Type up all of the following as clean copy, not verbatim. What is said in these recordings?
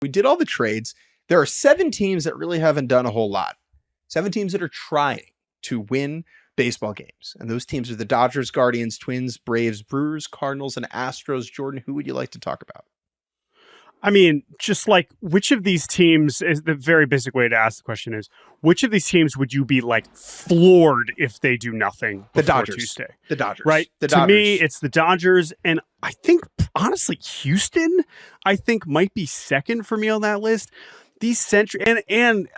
We did all the trades. There are 7 teams that really haven't done a whole lot. 7 teams that are trying to win baseball games. And those teams are the Dodgers, Guardians, Twins, Braves, Brewers, Cardinals, and Astros. Jordan, who would you like to talk about? I mean, just like, which of these teams is the very basic way to ask the question is, which of these teams would you be like floored if they do nothing before The Dodgers. Tuesday? The Dodgers. Right? The To Dodgers. me, it's the Dodgers. And I think, honestly, Houston, I think, might be second for me on that list. These central and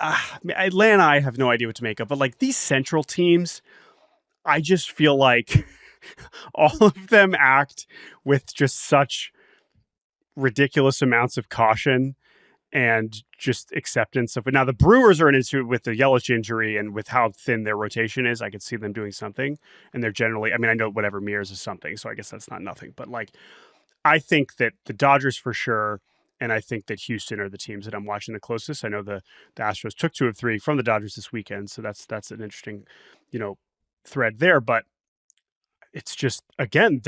Atlanta, I have no idea what to make of, but like these central teams, I just feel like all of them act with just such ridiculous amounts of caution and just acceptance of it. Now the Brewers are an issue with the Yelich injury and with how thin their rotation is. I could see them doing something, and they're generally, I mean, I know whatever Mears is something, so I guess that's not nothing, but like, I think that the Dodgers for sure, and I think that Houston are the teams that I'm watching the closest. I know the Astros took 2 of 3 from the Dodgers this weekend, so that's an interesting, thread there, but it's just, again,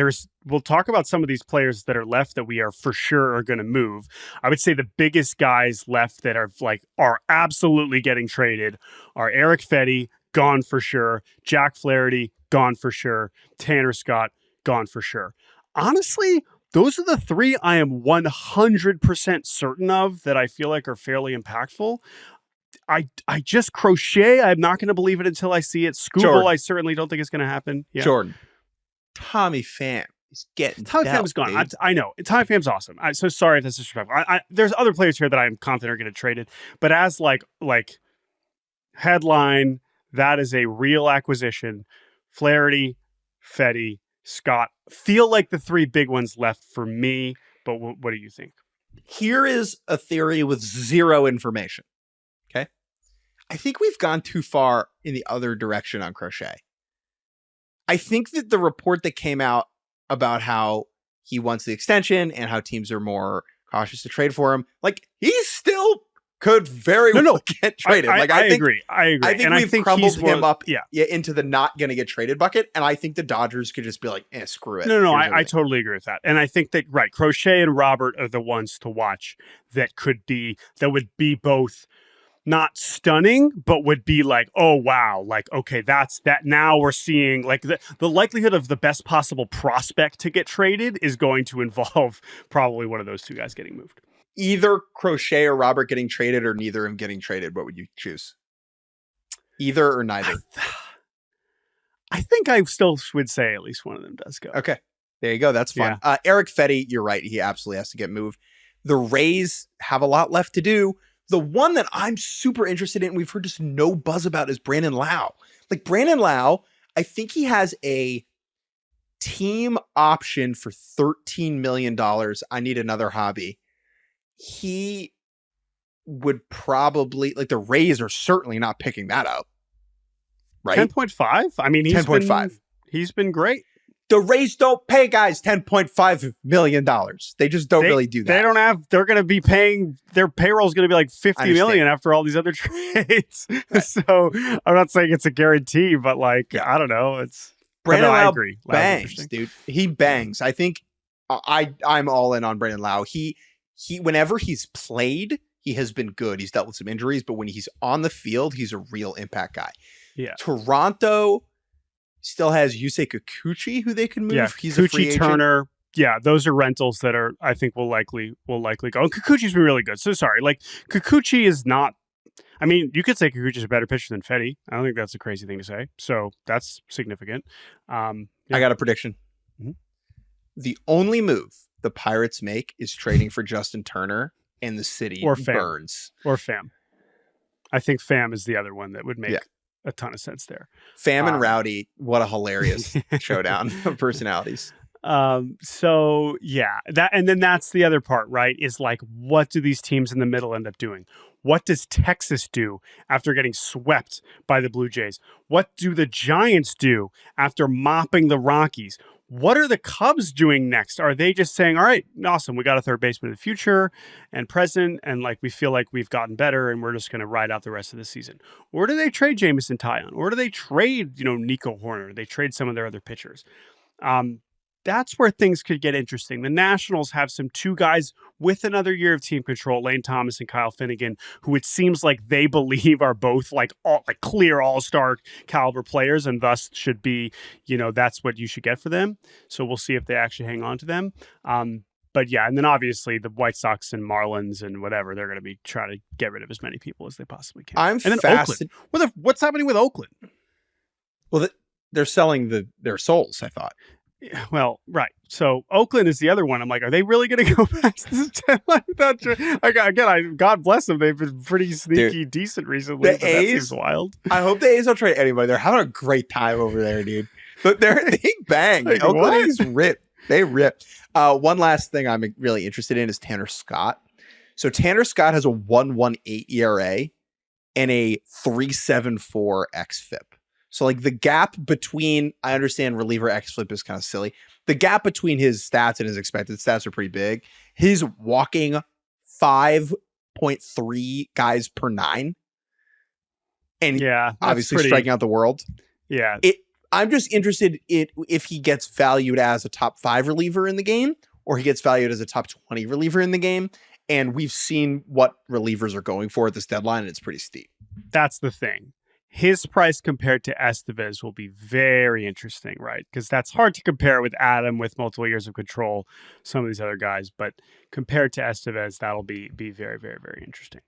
we'll talk about some of these players that are left that we are for sure are going to move. I would say the biggest guys left that are absolutely getting traded are Eric Fetty, gone for sure. Jack Flaherty, gone for sure. Tanner Scott, gone for sure. Honestly, those are the 3 I am 100% certain of that I feel like are fairly impactful. I just Crochet, I'm not going to believe it until I see it. Scooble, I certainly don't think it's going to happen. Yeah. Jordan. Tommy Pham is getting Tommy Pham's gone. I know. Tommy Pham's awesome. I'm so sorry if that's disrespectful. There's other players here that I'm confident are going to trade it, but as like headline, that is a real acquisition. Flaherty, Fetty, Scott feel like the 3 big ones left for me. But what do you think? Here is a theory with 0 information. Okay, I think we've gone too far in the other direction on Crochet. I think that the report that came out about how he wants the extension and how teams are more cautious to trade for him, like he still could very well get traded. I agree. I think we've crumbled him up into the not going to get traded bucket. And I think the Dodgers could just be like, screw it. No, I totally agree with that. And I think that, right, Crochet and Robert are the ones to watch that would be both not stunning, but would be like, oh, wow. Like, okay, that's that. Now we're seeing like the likelihood of the best possible prospect to get traded is going to involve probably one of those 2 guys getting moved. Either Crochet or Robert getting traded or neither of them getting traded. What would you choose? Either or neither? I think I still would say at least one of them does go. Okay. There you go. That's fun. Yeah. Eric Fetty, you're right. He absolutely has to get moved. The Rays have a lot left to do. The one that I'm super interested in, we've heard just no buzz about, is Brandon Lau. Like Brandon Lau, I think he has a team option for $13 million. I need another hobby. He would probably, like the Rays are certainly not picking that up. Right? 10.5? I mean, 10.5. He's been great. The Rays don't pay guys $10.5 million. They just don't really do that. They're going to be paying, their payroll is going to be like $50 million after all these other trades. Right. So I'm not saying it's a guarantee, but like, I don't know. Brandon Lau, I agree. Bangs, dude. He bangs. I think I'm all in on Brandon Lau. He, whenever he's played, he has been good. He's dealt with some injuries, but when he's on the field, he's a real impact guy. Yeah. Toronto still has Yusei Kikuchi, who they can move. Yeah, he's a free agent. Turner. Yeah, those are rentals that are, I think, will likely go. And Kikuchi's been really good. So sorry, like Kikuchi is not. I mean, you could say Kikuchi's a better pitcher than Fetty. I don't think that's a crazy thing to say. So that's significant. I got a prediction. Mm-hmm. The only move the Pirates make is trading for Justin Turner, and the city burns. Or Pham. I think Pham is the other one that would make a ton of sense there. Pham and Rowdy, what a hilarious showdown of personalities. So yeah, and then that's the other part, right? Is like, what do these teams in the middle end up doing? What does Texas do after getting swept by the Blue Jays? What do the Giants do after mopping the Rockies? What are the Cubs doing next? Are they just saying, all right, awesome, we got a third baseman of the future and present, and like we feel like we've gotten better and we're just going to ride out the rest of the season? Or do they trade Jamison Taillon? Or do they trade, Nico Horner? They trade some of their other pitchers. that's where things could get interesting. The Nationals have two guys with another year of team control, Lane Thomas and Kyle Finnegan, who it seems like they believe are both like clear all-star caliber players, and thus should be, that's what you should get for them. So we'll see if they actually hang on to them. But yeah, and then obviously the White Sox and Marlins and whatever, they're going to be trying to get rid of as many people as they possibly can. I'm fascinated. What's happening with Oakland? Well, they're selling their souls, I thought. Well, right. So Oakland is the other one. I'm like, are they really going to go past this deadline? God bless them. They've been pretty sneaky, decent recently. The A's, that seems wild. I hope the A's don't trade anybody. They're having a great time over there, dude. But they bang. Like, Oakland A's rip. They rip. One last thing I'm really interested in is Tanner Scott. So Tanner Scott has a 1.18 ERA and a 3.74 xFIP. So like the gap between, I understand reliever xFIP is kind of silly. The gap between his stats and his expected stats are pretty big. He's walking 5.3 guys per 9. And obviously striking out the world. Yeah. I'm just interested if he gets valued as a top 5 reliever in the game, or he gets valued as a top 20 reliever in the game. And we've seen what relievers are going for at this deadline, and it's pretty steep. That's the thing. His price compared to Estevez will be very interesting, right? Because that's hard to compare with Adam with multiple years of control, some of these other guys. But compared to Estevez, that'll be very, very, very interesting.